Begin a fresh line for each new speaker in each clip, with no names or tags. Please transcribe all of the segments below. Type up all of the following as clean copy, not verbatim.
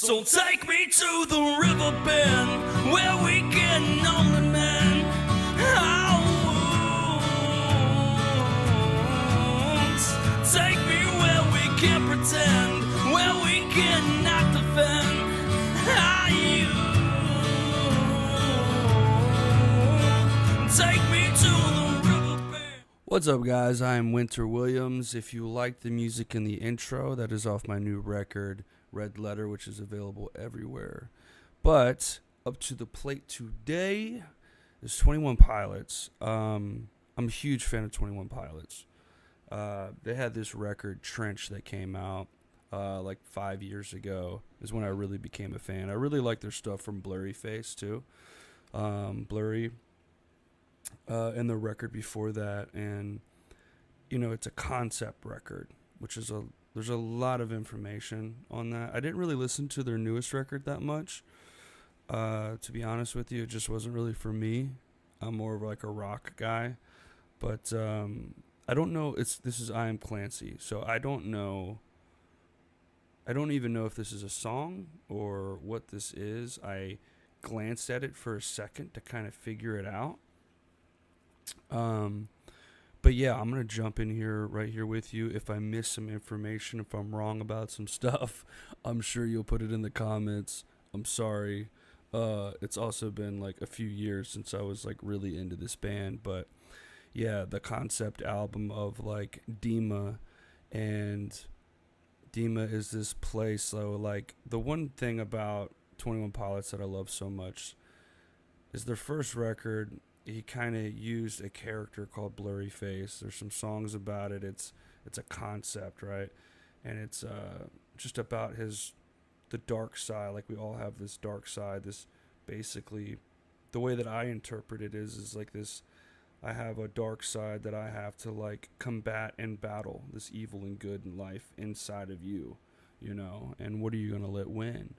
So take me to the river bend where we can only mend our wounds. Take me where we can pretend, where we cannot defend our youth. Take me to the river bend. What's up, guys? I am Winter Williams. If you like the music in the intro, that is off my new record, Red Letter, which is available everywhere. But up to the plate today is 21 Pilots. I'm a huge fan of 21 Pilots. They had this record, Trench, that came out like 5 years ago. Is when I really became a fan. I really like their stuff from Blurry Face too. Blurry and the record before that. And, you know, it's a concept record, which is there's a lot of information on that. I didn't really listen to their newest record that much. To be honest with you, it just wasn't really for me. I'm more of like a rock guy. But I don't know. This is I Am Clancy. So I don't know. I don't even know if this is a song or what this is. I glanced at it for a second to kind of figure it out. But yeah, I'm going to jump in here right here with you. If I miss some information, if I'm wrong about some stuff, I'm sure you'll put it in the comments. I'm sorry. It's also been like a few years since I was like really into this band, but yeah, the concept album of like Dima, and Dima is this place. So like the one thing about 21 Pilots that I love so much is their first record. He kind of used a character called Blurry Face. There's some songs about it. It's a concept, right? And it's just about the dark side. Like we all have this dark side. This basically, the way that I interpret it is like this. I have a dark side that I have to like combat and battle this evil and good in life inside of you, you know. And what are you gonna let win?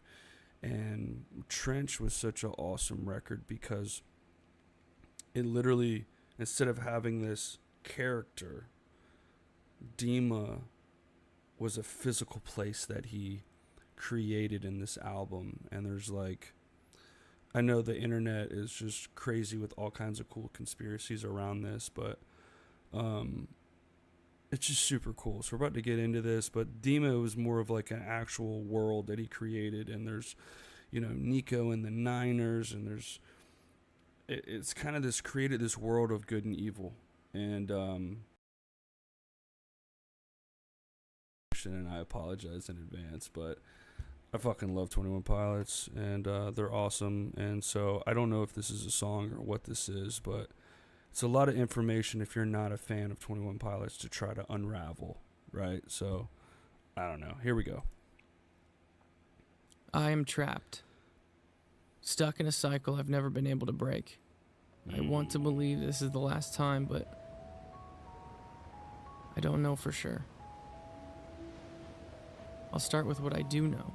And Trench was such an awesome record because it literally, instead of having this character, Dima was a physical place that he created in this album. And there's like, I know the internet is just crazy with all kinds of cool conspiracies around this, but it's just super cool. So we're about to get into this, but Dima was more of like an actual world that he created. And there's, you know, Nico and the Niners, and it's kind of created this world of good and evil. And I apologize in advance, but I fucking love 21 Pilots, and they're awesome. And so I don't know if this is a song or what this is, but it's a lot of information if you're not a fan of 21 Pilots to try to unravel, right? So I don't know. Here we go.
I am trapped. Stuck in a cycle I've never been able to break. I want to believe this is the last time, but I don't know for sure. I'll start with what I do know.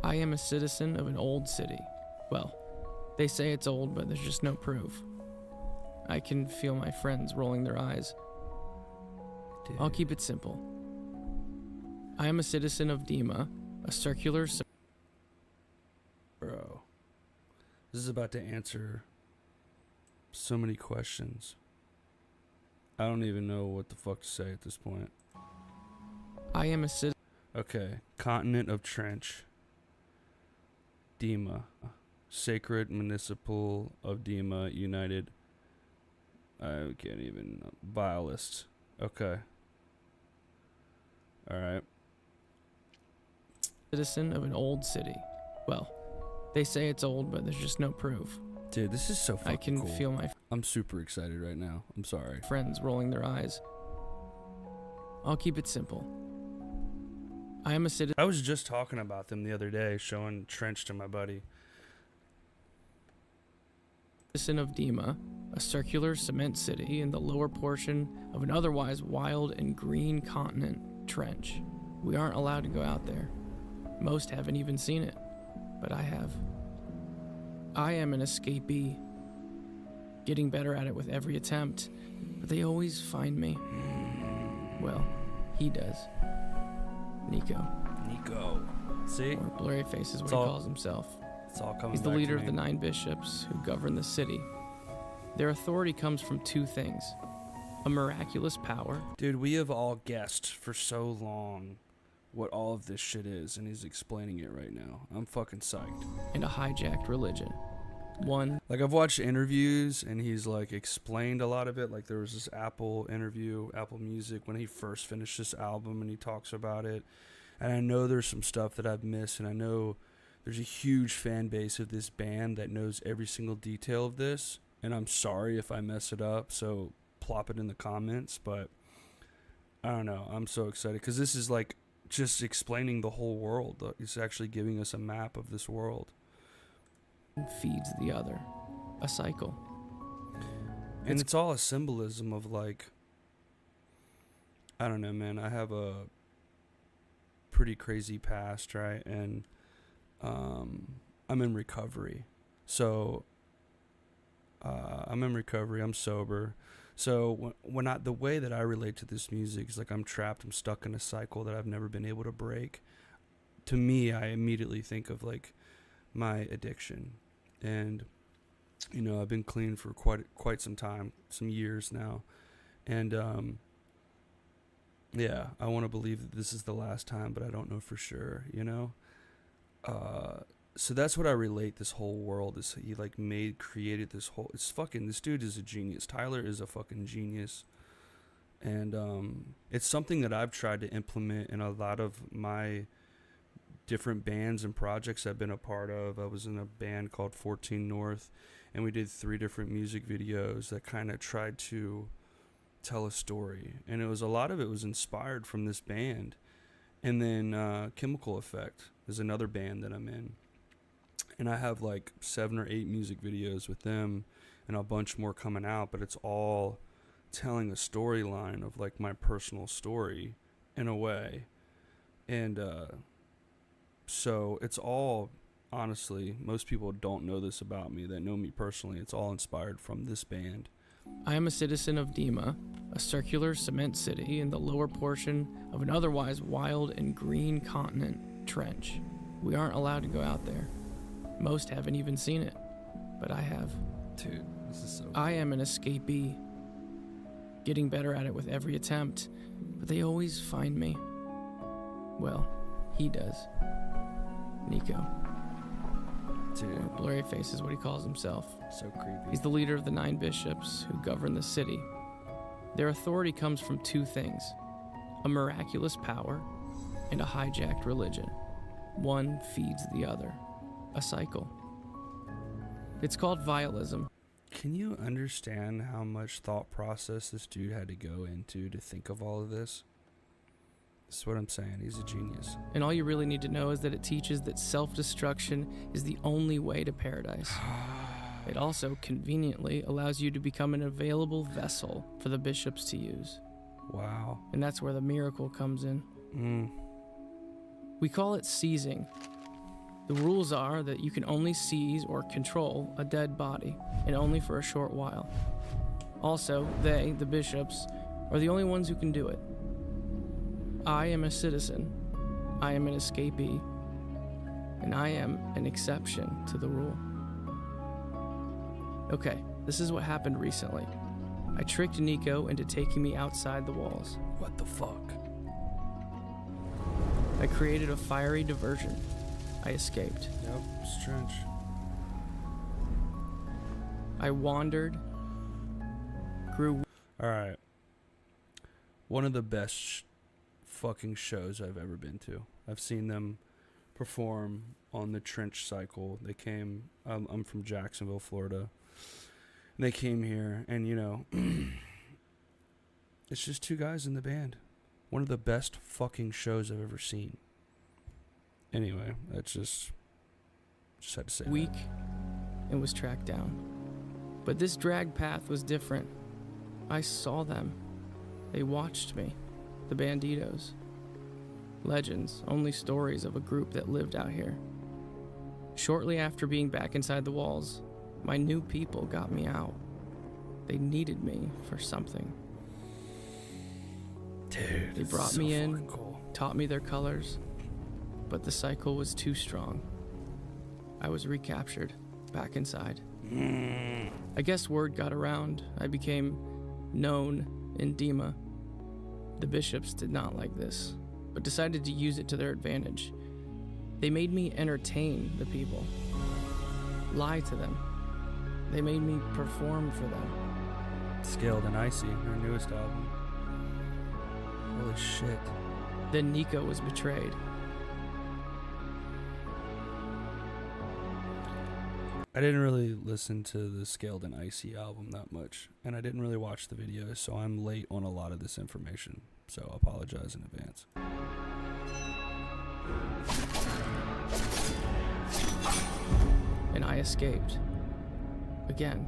I am a citizen of an old city. Well, they say it's old, but there's just no proof. I can feel my friends rolling their eyes. Dude. I'll keep it simple. I am a citizen of Dima, a circular...
Bro, this is about to answer so many questions. I don't even know what the fuck to say at this point.
I am a citizen.
Okay, continent of Trench. Dima, sacred municipal of Dima, United. I can't even. Violist. Okay. All right.
Citizen of an old city. Well, they say it's old, but there's just no proof.
Dude, this is so fucking cool.
I can feel my...
I'm super excited right now. I'm sorry.
Friends rolling their eyes. I'll keep it simple. I am a citizen...
I was just talking about them the other day, showing Trench to my buddy.
Citizen of Dima, a circular cement city in the lower portion of an otherwise wild and green continent, Trench. We aren't allowed to go out there. Most haven't even seen it, but I have. I am an escapee, getting better at it with every attempt, but they always find me. Well, he does. Nico.
See?
Or Blurry Face is what
It's
he
all-
calls himself.
It's all coming
He's the
back
leader
to
of the
me.
9 bishops who govern the city. Their authority comes from 2 things: a miraculous power,
Dude, we have all guessed for so long what all of this shit is, and he's explaining it right now. I'm fucking psyched.
and a hijacked religion. One,
Like, I've watched interviews, and he's, like, explained a lot of it. Like, there was this Apple interview, Apple Music, when he first finished this album, and he talks about it. And I know there's some stuff that I've missed, and I know there's a huge fan base of this band that knows every single detail of this. And I'm sorry if I mess it up, so plop it in the comments. But I don't know. I'm so excited, because this is, like, just explaining the whole world. He's actually giving us a map of this world.
feeds the other. A cycle.
And it's all a symbolism of, like, I don't know, man. I have a pretty crazy past, right? And I'm in recovery. So I'm in recovery. I'm sober. So the way that I relate to this music is like I'm trapped. I'm stuck in a cycle that I've never been able to break. To me, I immediately think of, like, my addiction. And, you know, I've been clean for quite some time, some years now. And, yeah, I want to believe that this is the last time, but I don't know for sure, you know? So that's what I relate this whole world is. He, like, created this whole, this dude is a genius. Tyler is a fucking genius. And, it's something that I've tried to implement in a lot of my different bands and projects I've been a part of. I was in a band called 14 North, and we did 3 different music videos that kind of tried to tell a story. And a lot of it was inspired from this band. And then Chemical Effect is another band that I'm in. And I have like 7 or 8 music videos with them and a bunch more coming out, but it's all telling a storyline of, like, my personal story in a way. And so it's all, honestly, most people don't know this about me that know me personally. It's all inspired from this band.
I am a citizen of Dima, a circular cement city in the lower portion of an otherwise wild and green continent trench. We aren't allowed to go out there. Most haven't even seen it, but I have.
Dude, this is so
I am an escapee, getting better at it with every attempt, but they always find me. Well, he does. Nico.
Dude,
Or Blurry Face is what he calls himself.
so creepy.
He's the leader of the 9 bishops who govern the city. Their authority comes from 2 things: a miraculous power and a hijacked religion. One feeds the other. A cycle. It's called vialism.
Can you understand how much thought process this dude had to go into to think of all of this? That's what I'm saying. He's a genius.
And all you really need to know is that it teaches that self-destruction is the only way to paradise. It also conveniently allows you to become an available vessel for the bishops to use.
Wow.
And that's where the miracle comes in. We call it seizing. The rules are that you can only seize or control a dead body, and only for a short while. Also, they, the bishops, are the only ones who can do it. I am a citizen, I am an escapee, and I am an exception to the rule. Okay, this is what happened recently. I tricked Nico into taking me outside the walls.
What the fuck?
I created a fiery diversion. I escaped.
Yep, strange.
I wandered, grew.
Alright. One of the best fucking shows I've ever been to. I've seen them perform on the Trench Cycle. They came, I'm from Jacksonville, Florida. And they came here, and, you know, it's just 2 guys in the band. One of the best fucking shows I've ever seen. Anyway, that's just had to say
Weak
that.
and was tracked down. But this drag path was different. I saw them. They watched me. The Banditos. Legends, only stories of a group that lived out here. Shortly after being back inside the walls, my new people got me out. They needed me for something.
Dude,
They
this
brought
is so
me in,
fucking cool.
taught me their colors, but the cycle was too strong. I was recaptured, back inside. I guess word got around. I became known in Dima. The bishops did not like this, but decided to use it to their advantage. They made me entertain the people, lie to them. They made me perform for them.
Scaled and Icy, her newest album. Holy shit.
Then Nico was betrayed.
I didn't really listen to the Scaled and Icy album that much, and I didn't really watch the videos, so I'm late on a lot of this information, so I apologize in advance.
And I escaped. Again.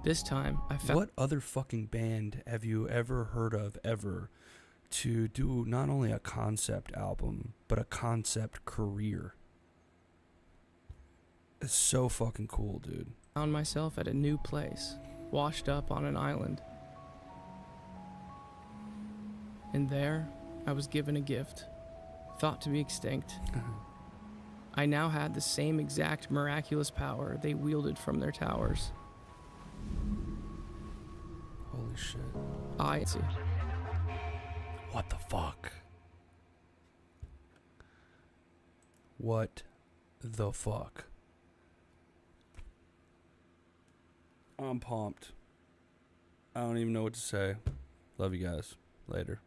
This time, I found...
What other fucking band have you ever heard of ever to do not only a concept album, but a concept career? It's so fucking cool, dude.
Found myself at a new place, washed up on an island. And there, I was given a gift, thought to be extinct. I now had the same exact miraculous power they wielded from their towers.
Holy shit.
I see.
What the fuck? What the fuck? I'm pumped. I don't even know what to say. Love you guys. Later.